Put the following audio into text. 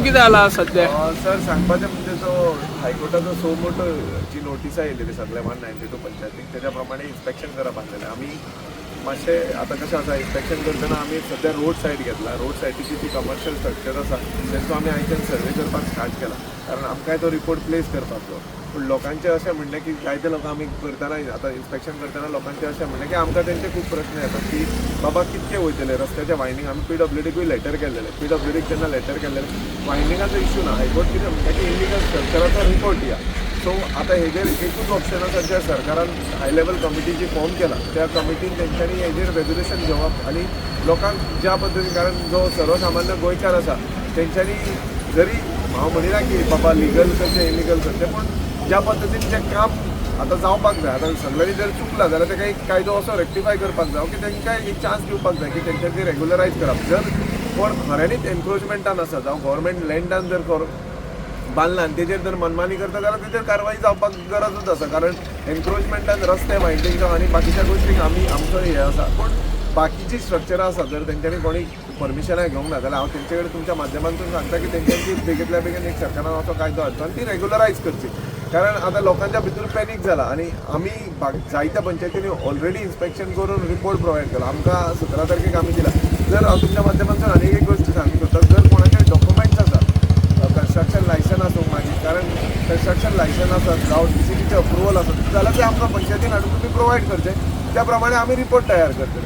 कितें जाला सध्या? सर सांगपाचें म्हणजे जो हायकोर्टाचो सो मोठो जी नोटीस आयिल्ली सगळ्या 192 पंचायतीक तेज्या प्रमाणे इन्स्पेक्शन करप आसलेलें. आमी मातशें आतां कशें आसा इन्स्पेक्शन करतना आमी सध्या रोड सायड घेतला. रोड सायडीची जी कमर्शियल स्ट्रक्चर आसा तेंचो आमी आयच्यान सर्वे करपाक स्टार्ट केला, कारण आमकांय तो रिपोर्ट प्लेस करपाचो. पूण लोकांचें अशें म्हणणें की जायते लोक आमी करतना आतां इन्स्पेक्शन करतना लोकांचें अशें म्हणणें की आमकां तेंचे खूब प्रश्न येतात की बाबा कितके वयतले रस्त्याच्या वायंडींग. आमी PWDकूय लेटर केल्लेलें. PWDक जेन्ना लेटर केल्लेलें वायंडिंगाचो इशू ना. हायकोर्ट कितें म्हणटा की इलिगल स्ट्रक्चराचो रिपोर्ट दिया. सो आतां हेजेर एकूच ऑप्शन आसा ज्या सरकारान हाय लेवल कमिटी जी फॉर्म केला त्या कमिटीन तेंच्यांनी हेजेर रेजोल्युशन घेवप आनी लोकांक ज्या पद्दतीन, कारण जो सर्वसामान्य गोंयकार आसा तेंच्यांनी जरी हांव म्हणिना की बाबा लिगल करचें इलिगल करचें, पूण ज्या पद्दतीन जें काम आतां जावपाक जाय, आतां सगळ्यांनी जर चुकला जाल्यार तेका एक कायदो असो रेक्टिफाय करपाक जाय की तेंकां एक चान्स दिवपाक जाय की तेंच्यांनी रेग्युलरायज करप. जर कोण खऱ्यांनीच एन्क्रोचमेंटान आसा जावं गव्हर्मेंट लँडान जर बांदला आनी तेजेर जर मनमानी करता जाल्यार तेजेर कारवाई जावपाक गरजूच आसा, कारण एन्क्रोचमेंटान रस्ते वायंडींग आनी बाकीच्या गोश्टीक आमचो हे आसा. पूण बाकीची स्ट्रक्चरां आसा जर तेंच्यांनी कोणी परमिशनां घेवंक ना जाल्यार हांव तेंचे कडेन तुमच्या माध्यमांतून सांगता की तेंच्यांनी बेगींतल्या बेगीन एक सरकारान असो कायदो हाडचो आनी ती रेग्युलरायज करची. कारण आतां लोकांच्या भितर पॅनीक जाला आनी आमी जायत्या पंचायतींनी ऑलरेडी इन्स्पेक्शन करून रिपोर्ट प्रोवायड केला. आमकां 17 तारखेक आमी दिला. जर हांव तुमच्या माध्यमांतून आनी एक गोश्ट सांगूंक सोदता, जर कोणाचे डॉक्युमेंट्स आसा कंस्ट्रक्शन लायसन आसूंक मागीर, कारण कंस्ट्रक्शन लायसन आसत जावं DCPचे अप्रुवल आसत जाल्यार ते आमकां पंचायतीन हाडून तुमी प्रोवायड करचे. त्या प्रमाणे आमी रिपोर्ट तयार करतले.